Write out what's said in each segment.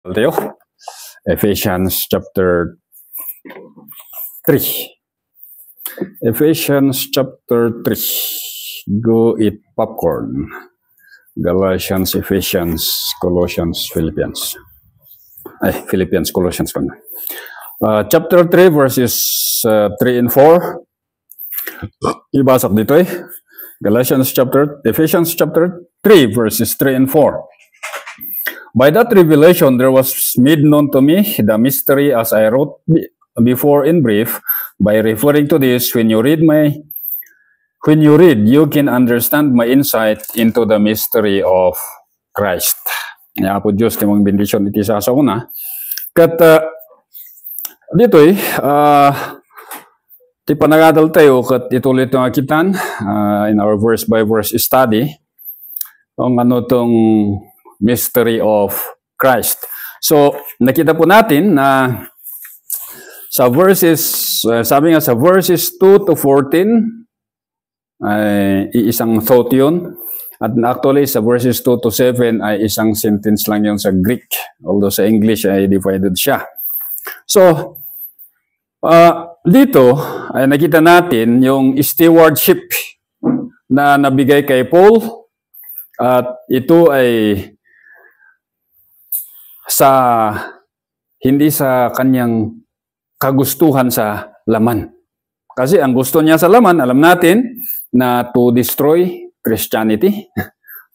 Teo, Ephesians chapter 3. Ephesians chapter 3. Go eat popcorn. Galatians, Ephesians, Colossians, Philippians. Philippians, Colossians. Chapter 3 verses 3 and 4. Ibasok dito Ephesians chapter 3 verses 3 and 4. By that revelation, there was made known to me the mystery as I wrote before in brief. By referring to this, when you read, you can understand my insight into the mystery of Christ. Nga po Diyos, timong bendisyon iti sa una. Kat dito ti panagadal tayo kat itulit ng akitan in our verse by verse study kung ano tong mystery of Christ. So, nakita po natin na sa verses, sabi nga sa verses 2 to 14, ay isang thought yun. At actually, sa verses 2 to 7 ay isang sentence lang yun sa Greek. Although sa English ay divided siya. So, dito ay nakita natin yung stewardship na nabigay kay Paul. At ito ay hindi sa kanyang kagustuhan sa laman. Kasi ang gusto niya sa laman, alam natin, na to destroy Christianity.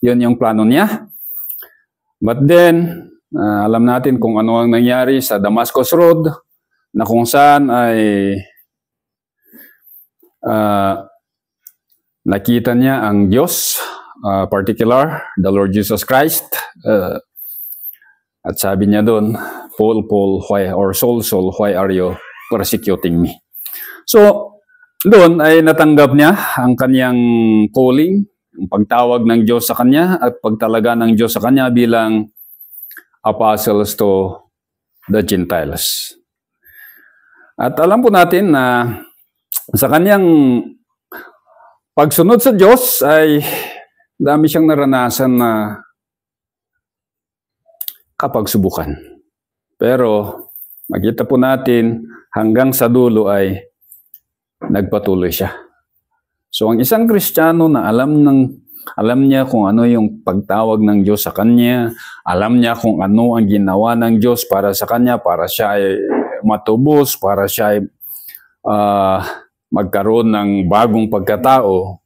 Yun yung plano niya. But then, alam natin kung ano ang nangyari sa Damascus Road, na kung saan ay nakita niya ang Diyos, particular, the Lord Jesus Christ. At sabi niya doon, Paul, why, or Saul, why are you persecuting me? So, doon ay natanggap niya ang kanyang calling, ang pagtawag ng Diyos sa kanya, at pagtalaga ng Diyos sa kanya bilang apostles to the Gentiles. At alam po natin na sa kanyang pagsunod sa Diyos ay dami siyang naranasan na kapagsubukan. Pero makita po natin hanggang sa dulo ay nagpatuloy siya. So ang isang Kristiyano na alam niya kung ano yung pagtawag ng Diyos sa kanya, alam niya kung ano ang ginawa ng Diyos para sa kanya, para siya ay matubos, para siya ay magkaroon ng bagong pagkatao,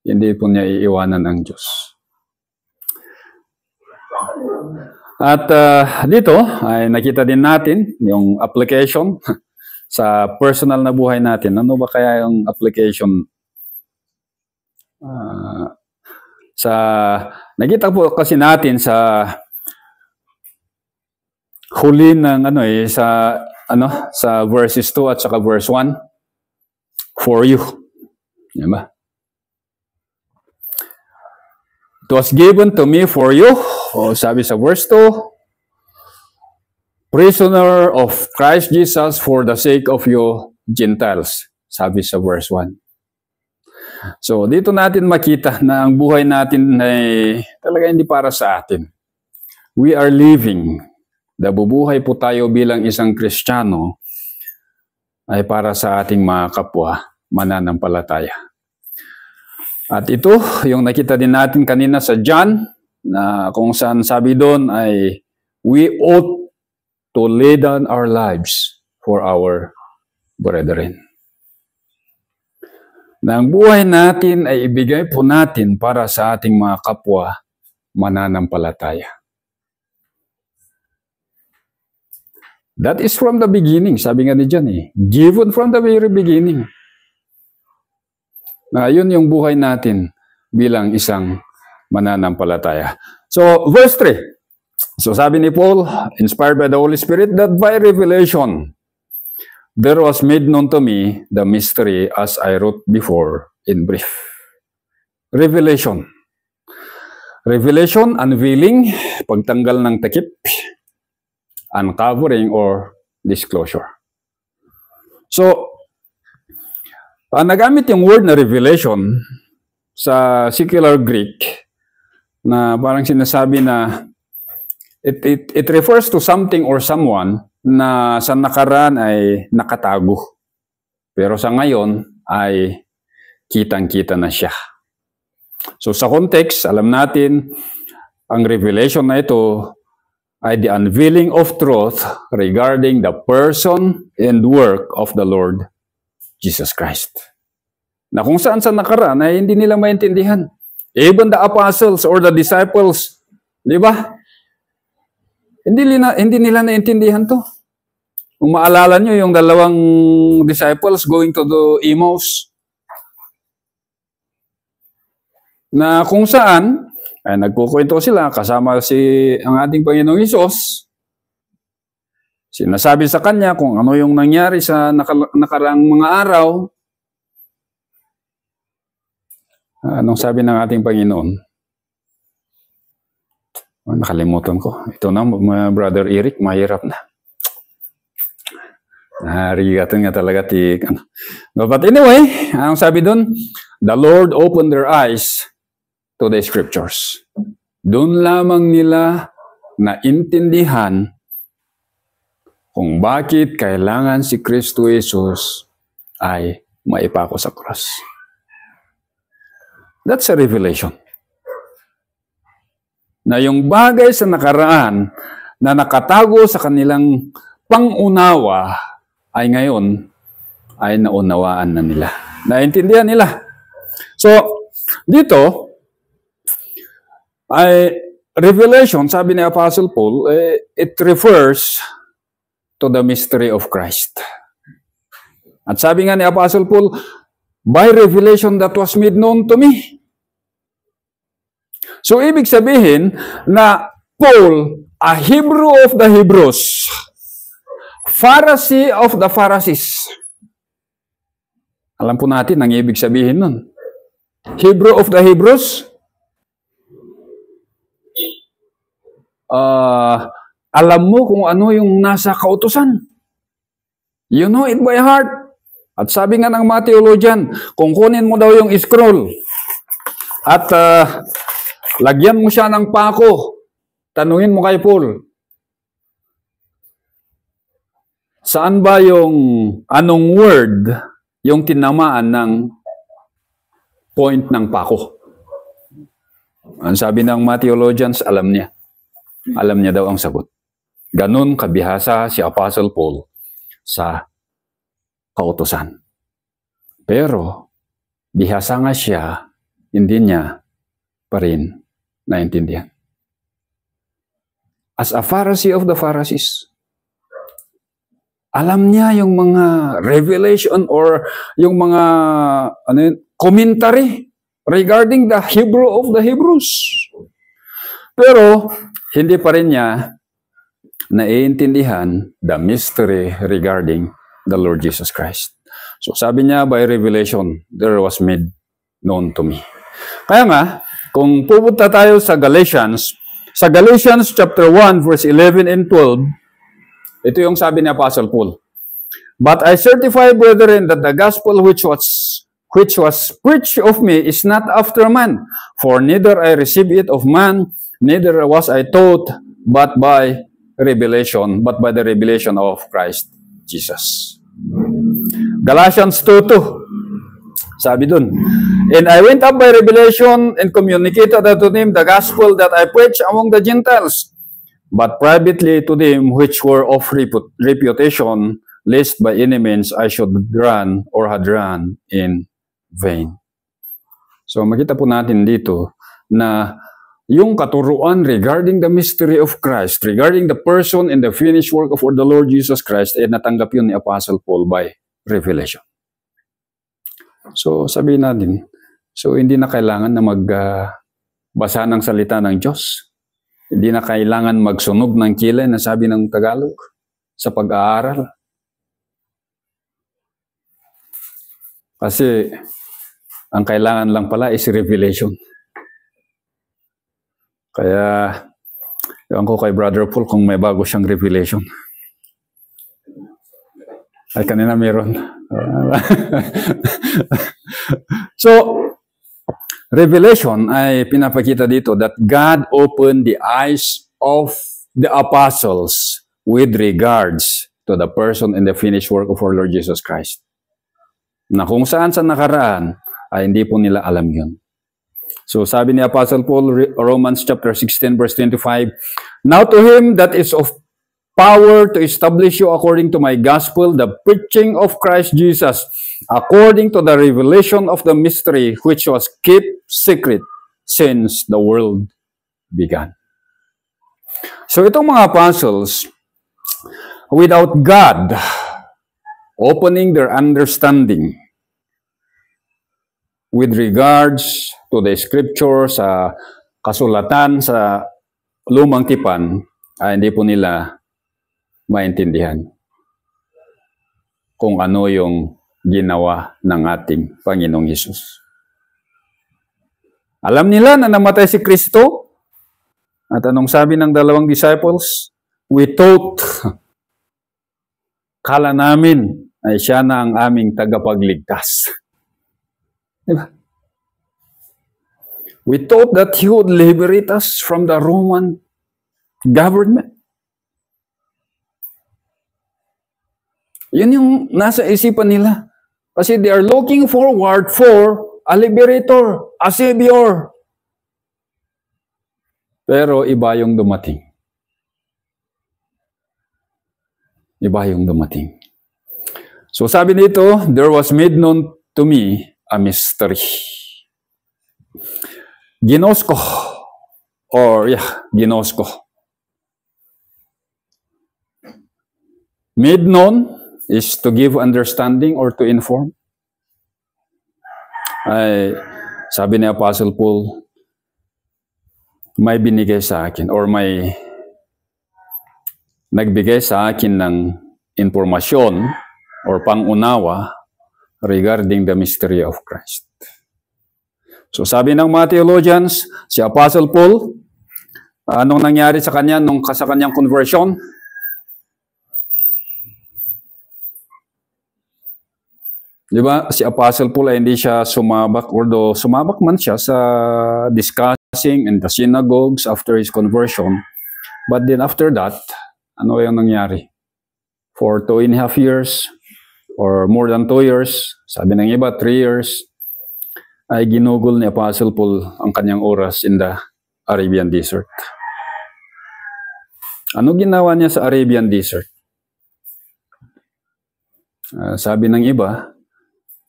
hindi po niya iiwanan ng Diyos. At dito ay nakita din natin yung application sa personal na buhay natin. Ano ba kaya yung application? Nakita po kasi natin sa huli ng sa verses 2 at saka verse 1, for you. Diba? It was given to me for you, sabi sa verse 2, prisoner of Christ Jesus for the sake of you Gentiles, sabi sa verse 1. So, dito natin makita na ang buhay natin ay talaga hindi para sa atin. We are living. Nabubuhay po tayo bilang isang Kristiyano ay para sa ating mga kapwa mananampalataya. At ito, yung nakita din natin kanina sa John, na kung saan sabi doon ay, we ought to lay down our lives for our brethren. Na ang buhay natin ay ibigay po natin para sa ating mga kapwa mananampalataya. That is from the beginning, sabi nga ni John given from the very beginning. Na yun yung buhay natin bilang isang mananampalataya. So, verse 3. So, sabi ni Paul, inspired by the Holy Spirit, that by revelation, there was made known to me the mystery as I wrote before in brief. Revelation. Revelation, unveiling, pagtanggal ng takip, uncovering or disclosure. So, nagamit yung word na revelation sa secular Greek na parang sinasabi na It refers to something or someone na sa nakaraan ay nakatago. Pero sa ngayon ay kitang-kita na siya. So sa context, alam natin, ang revelation na ito ay the unveiling of truth regarding the person and work of the Lord Jesus Christ. Na kung saan sa nakaraan ay hindi nila maintindihan. Even the apostles or the disciples, di ba? Hindi nila naintindihan to. Kung maalala nyo yung dalawang disciples going to the Emmaus, na kung saan ay nagkukwento sila kasama ang ating Panginoong Hesus. Sinasabi sa kanya kung ano yung nangyari sa nakaraang mga araw. Anong sabi ng ating Panginoon? Nakalimutan ko. Ito na, Brother Eric, mahirap na. Narigatan nga talaga. But anyway, anong sabi doon? The Lord opened their eyes to the scriptures. Doon lamang nila naintindihan kung bakit kailangan si Kristo Jesus ay maipako sa cross. That's a revelation. Na yung bagay sa nakaraan na nakatago sa kanilang pangunawa ay ngayon ay naunawaan na nila. Naintindihan nila. So, dito, ay revelation, sabi ni Apostle Paul, it refers to the mystery of Christ. At sabi nga ni Apostle Paul, by revelation that was made known to me. So, ibig sabihin na Paul, a Hebrew of the Hebrews, Pharisee of the Pharisees. Alam po natin ang ibig sabihin nun. Hebrew of the Hebrews, alam mo kung ano yung nasa kautusan. You know it by heart. At sabi nga ng mga theologian, kung kunin mo daw yung scroll at lagyan mo siya ng pako, tanungin mo kay Paul, saan ba yung anong word yung tinamaan ng point ng pako? Ang sabi ng mga theologians, alam niya. Alam niya daw ang sagot. Ganon kabihasa si Apostle Paul sa kautusan. Pero, bihasa nga siya, hindi niya pa rin naintindihan. As a Pharisee of the Pharisees, alam niya yung mga revelation or yung mga commentary regarding the Hebrew of the Hebrews. Pero, hindi pa rin niya naiintindihan the mystery regarding the Lord Jesus Christ. So sabi niya, by revelation, there was made known to me. Kaya nga, kung pupunta tayo sa Galatians chapter 1, verse 11 and 12, ito yung sabi ni Apostle Paul. But I certify, brethren, that the gospel which was preached of me is not after man, for neither I received it of man, neither was I taught, but by the revelation of Christ Jesus. Galatians 2:2. Sabi dun, and I went up by revelation and communicated unto them the gospel that I preached among the Gentiles, but privately to them which were of reputation, lest by any means I should run or had run in vain. So makita po natin dito na yung katuruan regarding the mystery of Christ, regarding the person and the finished work of the Lord Jesus Christ, ay natanggap yun ni Apostle Paul by revelation. So sabihin natin, so hindi na kailangan na magbasa ng salita ng Diyos. Hindi na kailangan magsunog ng kilay na sabi ng Tagalog sa pag-aaral. Kasi ang kailangan lang pala is revelation. Kaya, ewan ko kay Brother Paul kung may bago siyang revelation. Ay, kanina meron. So, revelation ay pinapakita dito that God opened the eyes of the apostles with regards to the person and the finished work of our Lord Jesus Christ. Na kung saan sa nakaraan, ay hindi po nila alam yun. So sabi ni Apostle Paul, Romans chapter 16 verse 25, "Now to him that is of power to establish you according to my gospel, the preaching of Christ Jesus, according to the revelation of the mystery which was kept secret since the world began." So itong mga apostles, without God opening their understanding with regards to the scripture, sa kasulatan, sa lumang tipan, ay hindi po nila maintindihan kung ano yung ginawa ng ating Panginoong Hesus. Alam nila na namatay si Kristo, at anong sabi ng dalawang disciples? We thought, kala namin ay siya na ang aming tagapagligtas. Diba? We thought that He would liberate us from the Roman government. Yun yung nasa isipan nila. Kasi they are looking forward for a liberator, a savior. Pero iba yung dumating. Iba yung dumating. So sabi dito, there was made known to me a mystery. Ginosko. Ginosko. Made known is to give understanding or to inform. Ay, sabi ni Apostle Paul, may binigay sa akin or may nagbigay sa akin ng impormasyon or pangunawa regarding the mystery of Christ. So sabi ng mga theologians, si Apostle Paul, anong nangyari sa kanya sa kanyang conversion? Di ba? Si Apostle Paul ay hindi siya sumabak, although sumabak man siya sa discussing in the synagogues after his conversion. But then after that, ano yung nangyari? For 2.5 years, or more than 2 years, sabi ng iba, 3 years, ay ginugol ni Apostle Paul ang kanyang oras in the Arabian Desert. Ano ginawa niya sa Arabian Desert? Sabi ng iba,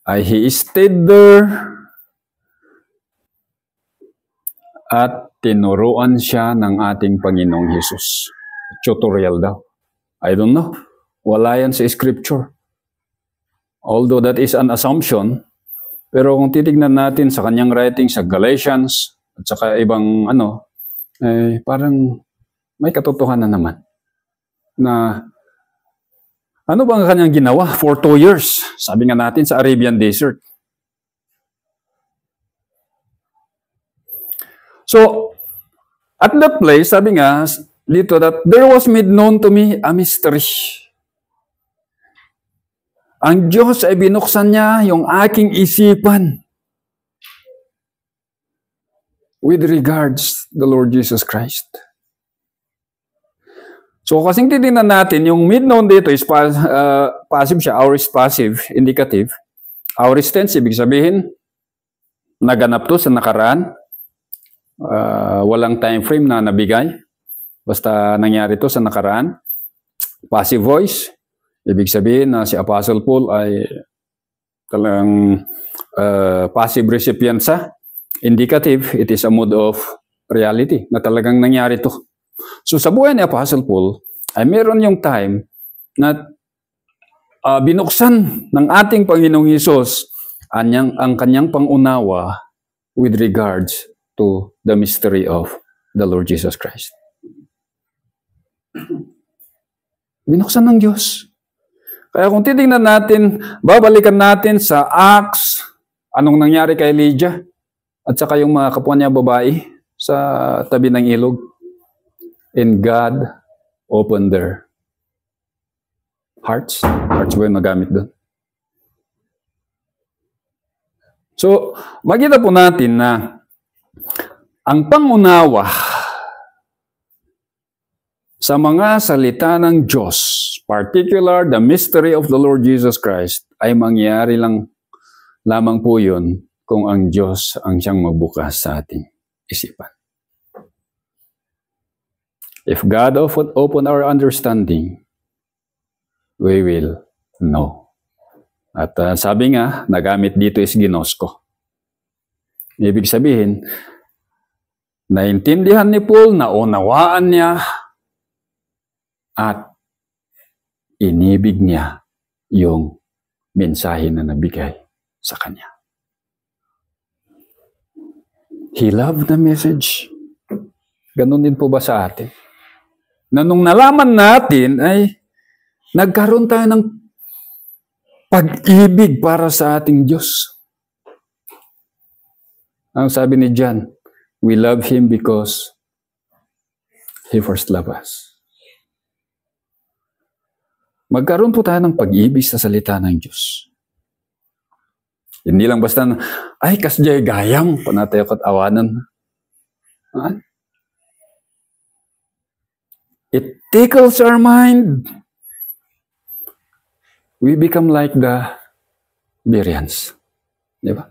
ay he stayed there at tinuruan siya ng ating Panginoong Hesus. Tutorial daw. I don't know. Wala yan sa scripture. Although that is an assumption, pero kung titignan natin sa kanyang writing sa Galatians at saka ibang parang may katotohanan naman na ano bang kanyang ginawa for 2 years? Sabi nga natin sa Arabian Desert. So, at that place, sabi nga dito that there was made known to me a mystery. Ang Diyos ay binuksan niya yung aking isipan with regards the Lord Jesus Christ. So, kasing titignan natin, yung made known dito is passive siya, aorist passive, indicative. Aorist tense, ibig sabihin, naganap to sa nakaraan. Walang time frame na nabigay. Basta nangyari to sa nakaraan. Passive voice, ibig sabihin na si Apostle Paul ay talagang passive recipient sa. Indicative, it is a mode of reality na talagang nangyari to. So sa buhay ni Apostle Paul, ay meron yung time na binuksan ng ating Panginoong Hesus ang kanyang pangunawa with regards to the mystery of the Lord Jesus Christ. Binuksan ng Diyos. Kaya kung titingnan natin, babalikan natin sa Acts, anong nangyari kay Lydia at saka yung mga kapwa niya babae sa tabi ng ilog. And God opened their hearts. Hearts ba yung nagamit doon? So, makita po natin na ang pangunawa sa mga salita ng Diyos, particular the mystery of the Lord Jesus Christ, ay mangyari lamang po yun kung ang Diyos ang siyang magbukas sa ating isipan. If God open our understanding, we will know. At sabi nga, nagamit dito is ginosko. Ibig sabihin, naintindihan ni Paul, naunawaan niya, at inibig niya yung mensahe na nabigay sa kanya. He loved the message. Ganun din po ba sa atin? Na nung nalaman natin ay nagkaroon tayo ng pag-ibig para sa ating Diyos. Ang sabi ni John, we love Him because He first loved us. Magkaroon po tayo ng pag-ibig sa salita ng Diyos. Hindi lang basta, ay kasjay gayam, panatay at awanan. It tickles our mind. We become like the Bereans. Di ba?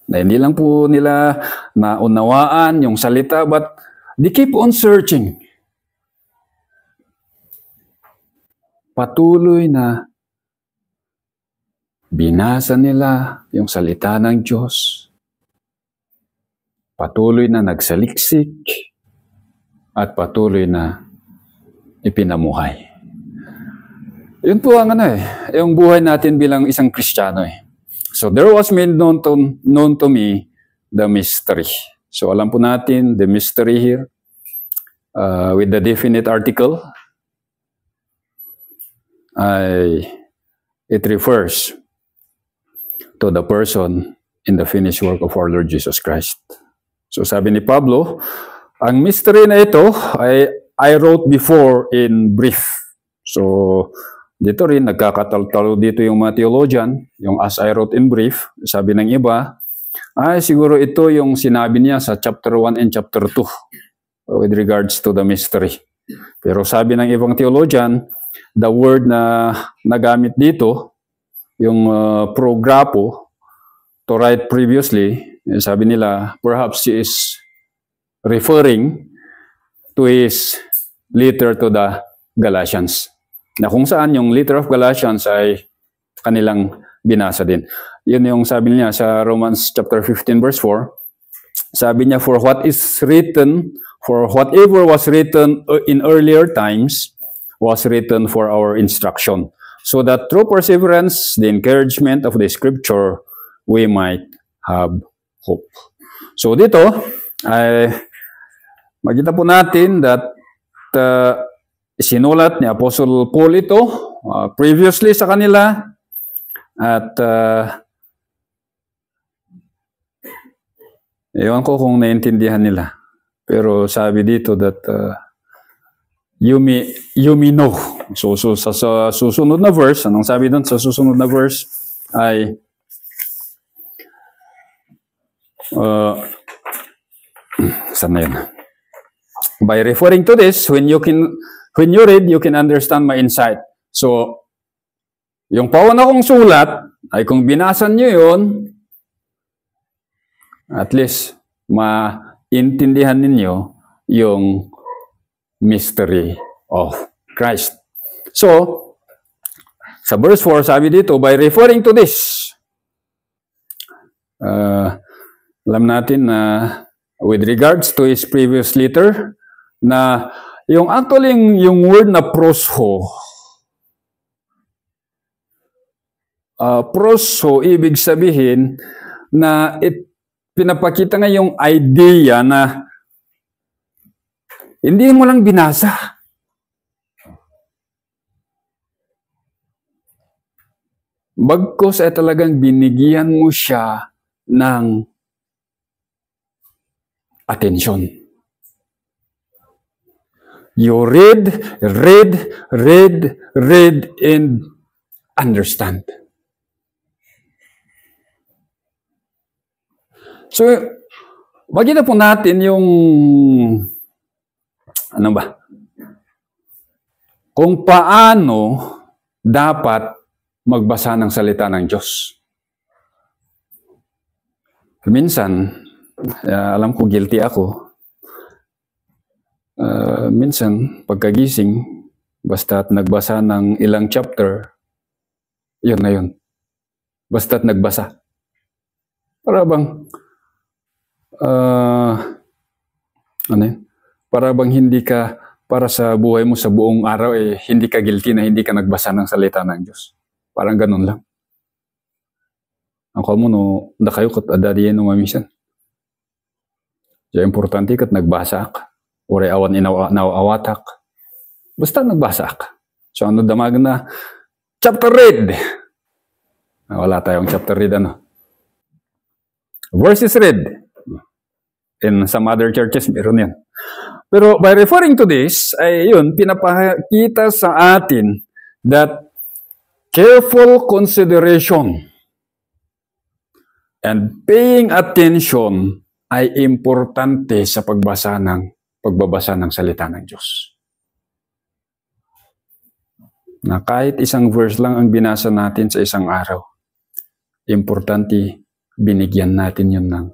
Na hindi lang po nila naunawaan yung salita, but they keep on searching. Patuloy na binasa nila yung salita ng Diyos. Patuloy na nagsaliksik. At patuloy na ipinamuhay. Yun po ang yung buhay natin bilang isang Kristiyano . So there was made known to me the mystery. So alam po natin the mystery here with the definite article. It refers to the person in the finished work of our Lord Jesus Christ. So sabi ni Pablo, ang mystery na ito ay I wrote before in brief. So, dito rin, nagkakataltalo dito yung mga theologian, yung as I wrote in brief, sabi ng iba, ay siguro ito yung sinabi niya sa chapter 1 and chapter 2 with regards to the mystery. Pero sabi ng ibang theologian, the word na nagamit dito, yung prograpo, to write previously, sabi nila, perhaps she is referring to his letter to the Galatians. Na kung saan yung letter of Galatians ay kanilang binasa din. Yun yung sabi niya sa Romans chapter 15 verse 4. Sabi niya, for whatever was written in earlier times was written for our instruction. So that through perseverance, the encouragement of the scripture, we might have hope. So dito, ay makita po natin that sinulat ni Apostle Paul ito previously sa kanila at ewan ko kung naintindihan nila. Pero sabi dito that you may know. So sa susunod na verse, anong sabi doon sa susunod na verse ay saan na yun? By referring to this, when you read, you can understand my insight. So, yung pauna kong sulat, ay kung binasan nyo yun, at least, maintindihan ninyo yung mystery of Christ. So, sa verse 4, sabi dito, by referring to this, alam natin na with regards to his previous letter, na yung actually yung word na proso, ibig sabihin na pinapakita nga yung idea na hindi mo lang binasa. Bagkus ay talagang binigyan mo siya ng atensyon. You read, and understand. So, makita po natin yung, kung paano dapat magbasa ng salita ng Diyos. Minsan, alam ko guilty ako. Minsan, pagkagising, basta't nagbasa ng ilang chapter, yun na yun. Basta't nagbasa. Para bang, para bang hindi ka, para sa buhay mo sa buong araw, hindi ka guilty na hindi ka nagbasa ng salita ng Diyos. Parang ganun lang. Ako mo no, da kayo kat adadiyan no mamisan. Kaya importante kat nagbasa ka. Uri awan inawatak. Basta nagbasa ka. So ano damag na, chapter read. Wala tayong chapter read ano. Verses read. In some other churches, meron yan. Pero by referring to this, ay yun, pinapakita sa atin that careful consideration and paying attention ay importante sa pagbabasa ng salita ng Diyos. Na kahit isang verse lang ang binasa natin sa isang araw, importante binigyan natin yun ng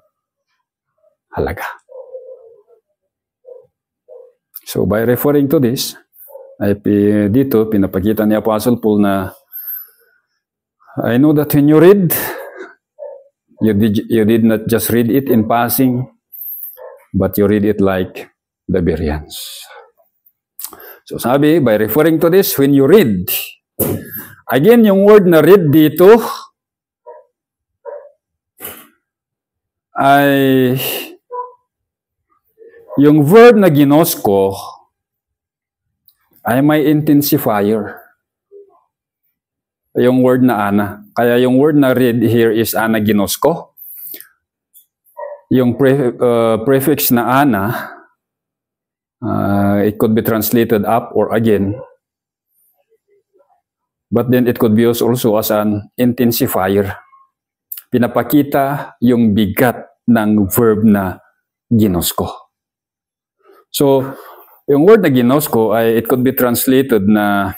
halaga. So by referring to this, ay dito pinapakita ni Apostle Paul na I know that when you read, you did not just read it in passing, but you read it like the Bereans. So sabi, by referring to this, when you read, again yung word na read dito, ay yung verb na ginosko ay may intensifier. Yung word na ana. Kaya yung word na read here is ana ginosko. Yung prefix na ana, it could be translated up or again. But then it could be used also as an intensifier. Pinapakita yung bigat ng verb na ginosko. So, yung word na ginosko ay it could be translated na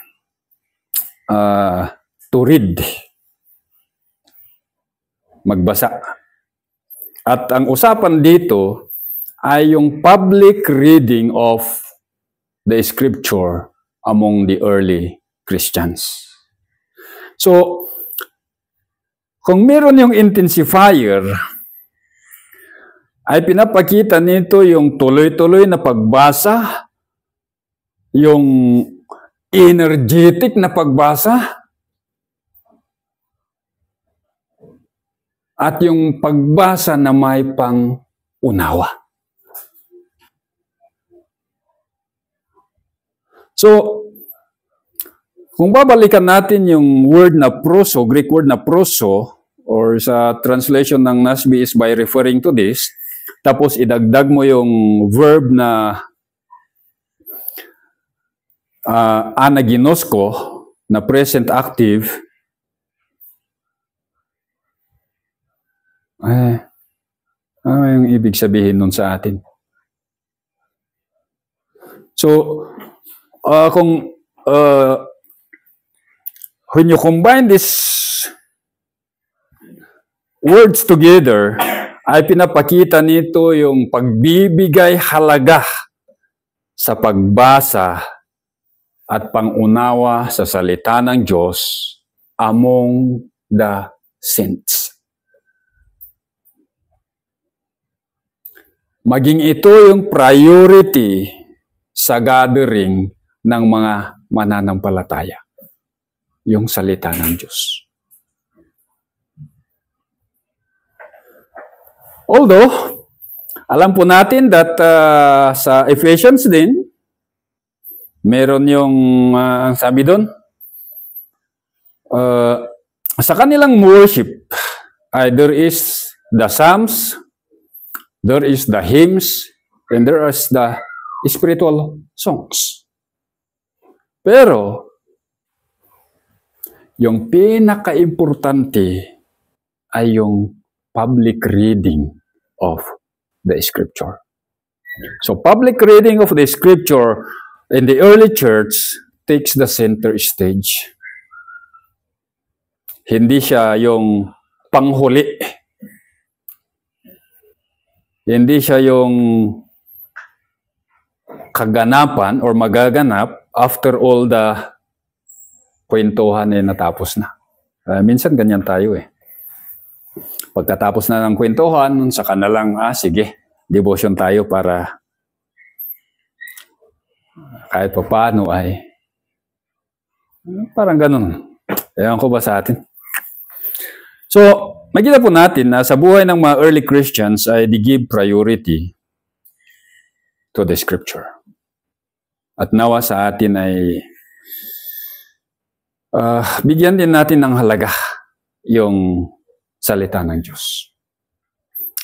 to read. Magbasa. At ang usapan dito ay yung public reading of the scripture among the early Christians. So, kung meron yung intensifier, ay pinapakita nito yung tuloy-tuloy na pagbasa, yung energetic na pagbasa, at yung pagbasa na may pang-unawa. So, kung babalikan natin yung word na proso, Greek word na proso, or sa translation ng NASB is by referring to this, tapos idagdag mo yung verb na anaginosko, na present active, ano yung ibig sabihin nun sa atin? So, when you combine these words together, ay pinapakita nito yung pagbibigay halaga sa pagbasa at pangunawa sa salita ng Diyos among the saints. Maging ito yung priority sa gathering ng mga mananampalataya. Yung salita ng Diyos. Although, alam po natin that sa Ephesians din, meron yung, sabi doon, sa kanilang worship, there is the Psalms, there is the hymns, and there is the spiritual songs. Pero, yung pinaka-importante ay yung public reading of the Scripture. So, public reading of the Scripture in the early church takes the center stage. Hindi siya yung panghuli. Hindi siya yung kaganapan or magaganap after all the kwentuhan natapos na. Minsan ganyan tayo Pagkatapos na ng kwentuhan, saka na lang, sige, devotion tayo para kahit pa paano ay parang ganun. Ewan ko ba sa atin? So, makita po natin na sa buhay ng mga early Christians ay they give priority to the scripture. At nawa sa atin ay bigyan din natin ng halaga yung salita ng Diyos.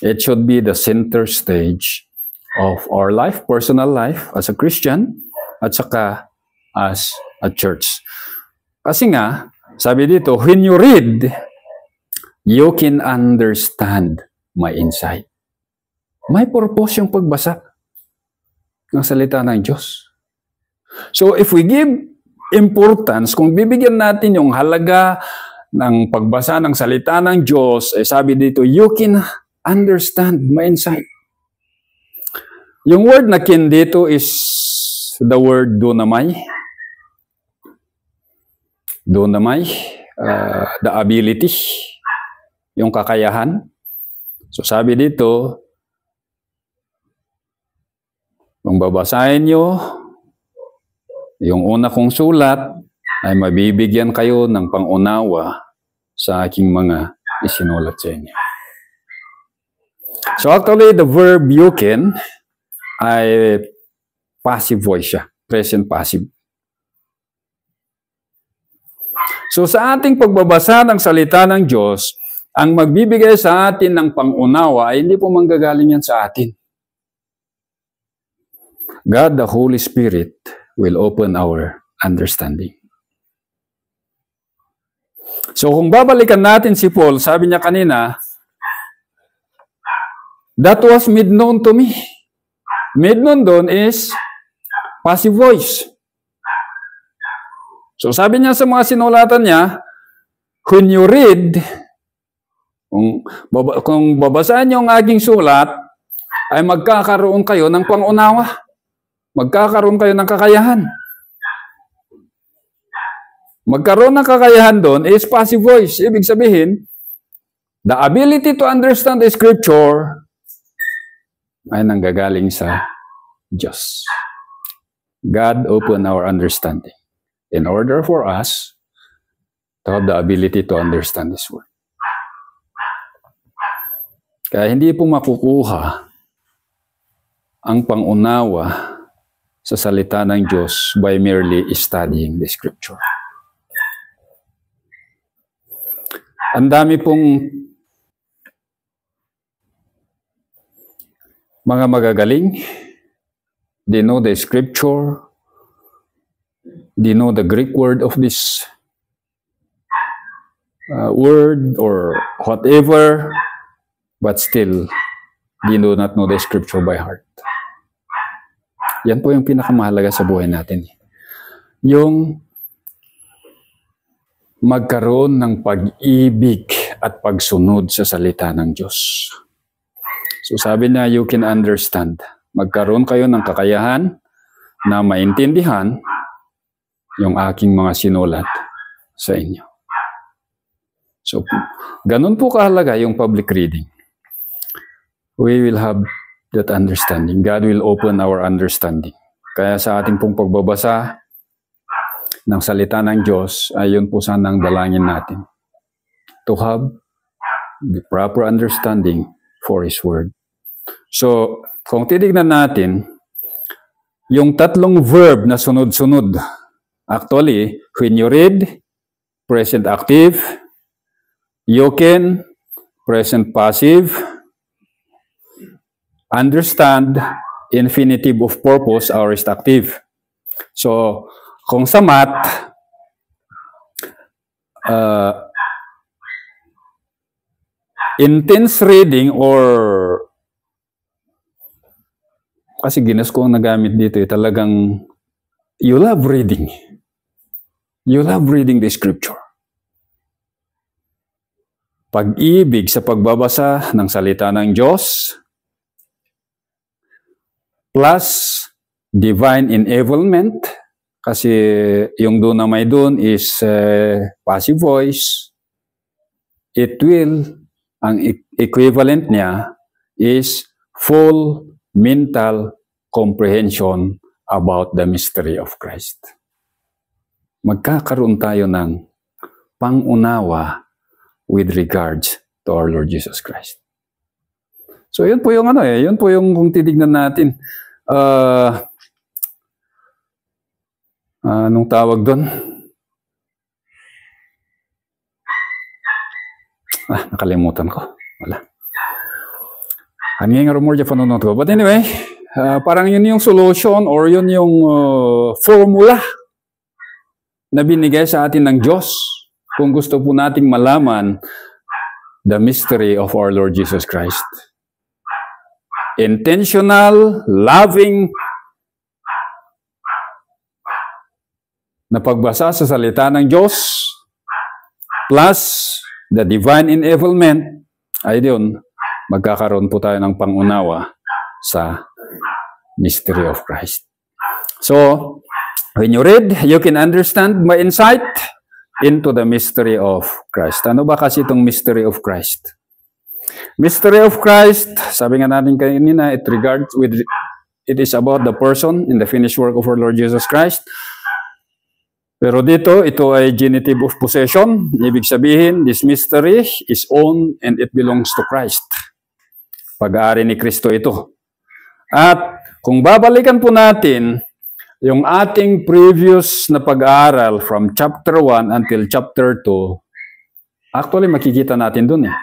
It should be the center stage of our life, personal life as a Christian, at saka as a church. Kasi nga, sabi dito, when you read, you can understand my insight. May purpose yung pagbasa ng salita ng Diyos. So if we give importance, kung bibigyan natin yung halaga ng pagbasa ng salita ng Diyos, sabi dito, you can understand my insight. Yung word na kin dito is the word dunamai. Dunamai, the ability, yung kakayahan. So sabi dito, kung babasahin nyo, yung una kong sulat ay mabibigyan kayo ng pangunawa sa aking mga isinulat sa inyo. So actually, the verb you can ay passive voice siya. Present passive. So sa ating pagbabasa ng salita ng Diyos, ang magbibigay sa atin ng pangunawa ay hindi po manggagaling yan sa atin. God, the Holy Spirit, will open our understanding. So kung babalikan natin si Paul, sabi niya kanina, that was made known to me. Made known doon is passive voice. So sabi niya sa mga sinulatan niya, when you read, kung babasahin niyo ang aking sulat, ay magkakaroon kayo ng pangunawa. Magkakaroon kayo ng kakayahan. Magkaroon ng kakayahan doon is passive voice. Ibig sabihin, the ability to understand the scripture ay nanggagaling sa Diyos. God open our understanding in order for us to have the ability to understand His word. Kaya hindi po makukuha ang pangunawa sa salita ng Diyos by merely studying the scripture. Ang dami pong mga magagaling. They know the scripture. They know the Greek word of this word or whatever, but still, they do not know the scripture by heart. Yan po yung pinakamahalaga sa buhay natin. Yung magkaroon ng pag-ibig at pagsunod sa salita ng Diyos. So sabi niya, you can understand. Magkaroon kayo ng kakayahan na maintindihan yung aking mga sinulat sa inyo. So, ganun po kahalaga yung public reading. We will have that understanding. God will open our understanding. Kaya sa ating pong pagbabasa ng salita ng Diyos, ay yun po sana ang dalangin natin. To have the proper understanding for His Word. So, kung titignan natin, yung tatlong verb na sunod-sunod, actually, when you read, present active, you can, present passive, understand, infinitive of purpose, aorist active. So, kung sa math, intense reading or kasi ginas ko ang nagamit dito talagang you love reading. You love reading the scripture. Pag-ibig sa pagbabasa ng salita ng Diyos, plus divine enablement, kasi yung doon na may doon is passive voice. It will, ang equivalent niya is full mental comprehension about the mystery of Christ. Magkakaroon tayo ng pangunawa with regards to our Lord Jesus Christ. So yun po yung yun po yung kung titignan natin, anong tawag doon? Nakalimutan ko. Wala. Ano yung rumor dyan panunod ko? But anyway, parang yun yung solution or yun yung formula na binigay sa atin ng Diyos kung gusto po nating malaman the mystery of our Lord Jesus Christ. Intentional, loving na pagbasa sa salita ng Diyos plus the divine enablement, ay yun, magkakaroon po tayo ng pangunawa sa mystery of Christ. So, when you read, you can understand my insight into the mystery of Christ. Ano ba kasi itong mystery of Christ? Mystery of Christ, sabi nga natin kanina, it is about the person in the finished work of our Lord Jesus Christ. Pero dito, ito ay genitive of possession. Ibig sabihin, this mystery is owned and it belongs to Christ. Pag-aari ni Kristo ito. At kung babalikan po natin yung ating previous na pag-aaral from chapter 1 until chapter 2, actually makikita natin dun eh.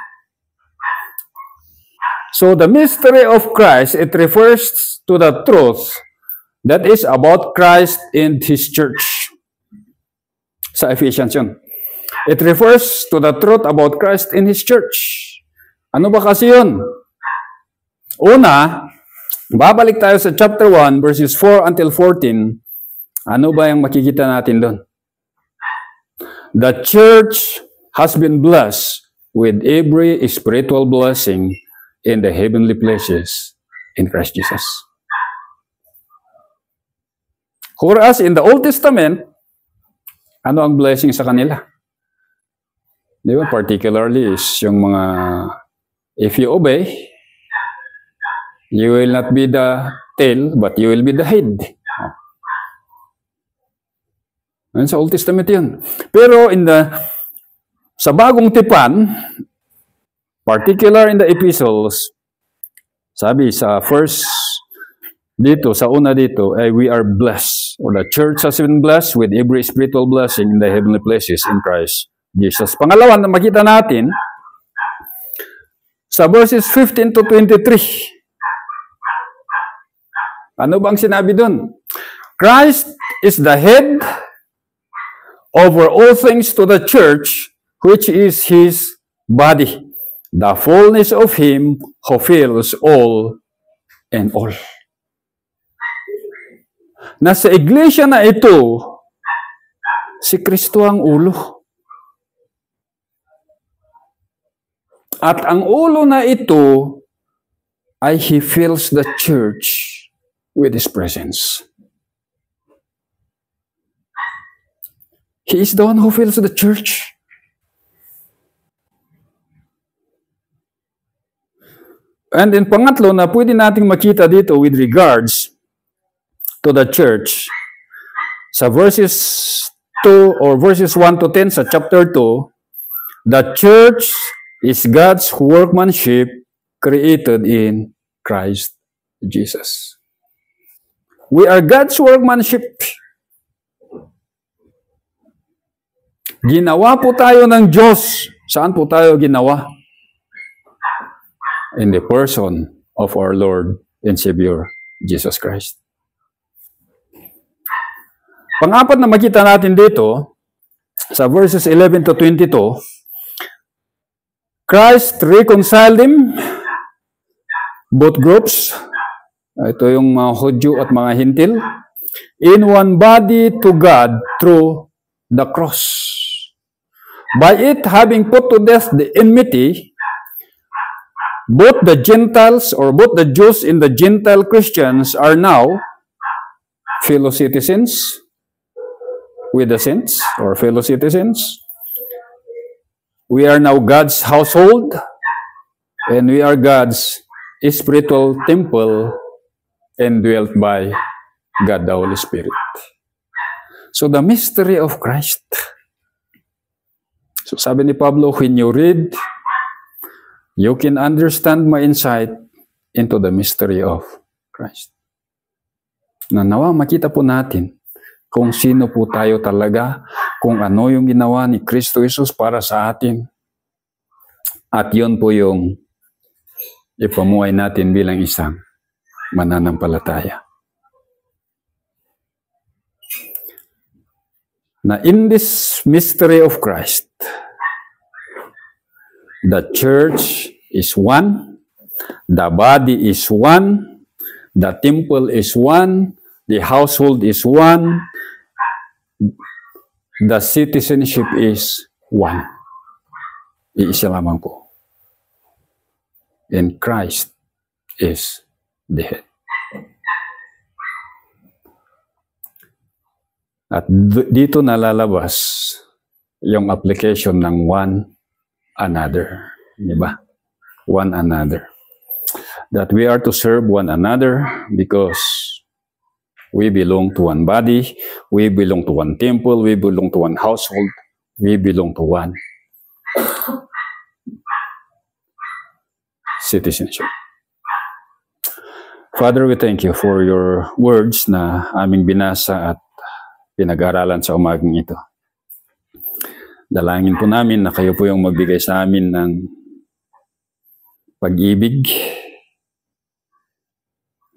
So the mystery of Christ, it refers to the truth that is about Christ and His church. Sa Ephesians yun. It refers to the truth about Christ and His church. Ano ba kasi yun? Una, babalik tayo sa chapter 1, verses 4 until 14. Ano ba yung makikita natin doon? The church has been blessed with every spiritual blessing in the heavenly places in Christ Jesus. Whereas in the Old Testament, ano ang blessing sa kanila? Di ba? Particularly is yung mga, if you obey, you will not be the tail, but you will be the head. Sa Old Testament yun. Pero sa bagong tipan, particular in the epistles, sabi sa una dito, we are blessed, or the church has been blessed with every spiritual blessing in the heavenly places in Christ Jesus. Pangalawa na makita natin, sa verses 15 to 23, ano bang sinabi doon? Christ is the head over all things to the church, which is His body, the fullness of Him who fills all and all. Nasa iglesia na ito, si Kristo ang ulo. At ang ulo na ito ay He fills the church with His presence. He is the one who fills the church. And then pangatlo na pwede nating makita dito with regards to the church, sa verses 2 or verses 1 to 10 sa chapter 2, the church is God's workmanship created in Christ Jesus. We are God's workmanship. Ginawa po tayo ng Diyos. Saan po tayo ginawa? In the person of our Lord and Savior, Jesus Christ. Pang-apat na makita natin dito, sa verses 11 to 22, Christ reconciled them, both groups, ito yung mga Hudyo at mga Hintil, in one body to God through the cross. By it having put to death the enmity, both the Gentiles or both the Jews and the Gentile Christians are now fellow citizens with the saints or fellow citizens. We are now God's household and we are God's spiritual temple and dwelt by God the Holy Spirit. So the mystery of Christ. So sabi ni Pablo, when you read, you can understand my insight into the mystery of Christ. Nawa makita po natin kung sino po tayo talaga, kung ano yung ginawa ni Kristo Jesus para sa atin. At yun po yung ipamuhay natin bilang isang mananampalataya. Na in this mystery of Christ, the church is one, the body is one, the temple is one, the household is one, the citizenship is one. Iisa lamang po. And Christ is the head. At dito nalalabas yung application ng one another. Diba? One another. That we are to serve one another because we belong to one body, we belong to one temple, we belong to one household, we belong to one citizenship. Father, we thank you for your words na aming binasa at pinag-aralan sa umagang ito. Dalangin po namin na kayo po yung magbigay sa amin ng pag-ibig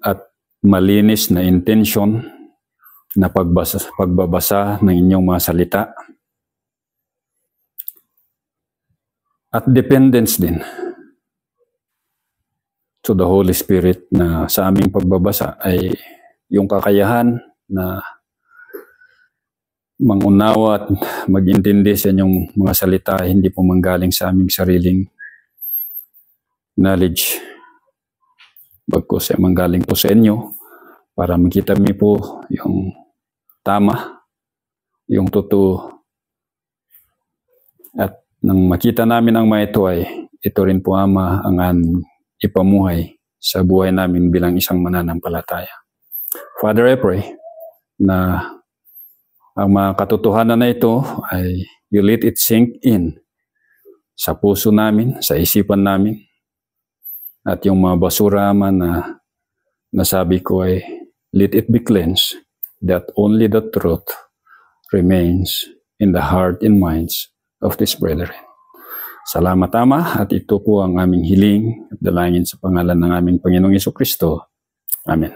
at malinis na intention na pagbabasa ng inyong mga salita. At dependence din to the Holy Spirit na sa aming pagbabasa ay yung kakayahan na mangunawa at mag-intindi sa inyong mga salita, hindi po manggaling sa aming sariling knowledge. Bagkus ay manggaling po sa inyo para makita mo po yung tama, yung totoo. At nang makita namin ang mga ito ay ito rin po Ama ang aming ipamuhay sa buhay namin bilang isang mananampalataya. Father, I pray na ang mga katotohanan na ito ay you let it sink in sa puso namin, sa isipan namin. At yung mga basura man na nasabi ko ay let it be cleansed that only the truth remains in the heart and minds of these brethren. Salamat Ama at ito po ang aming hiling at dalangin sa pangalan ng aming Panginoong Jesucristo. Amen.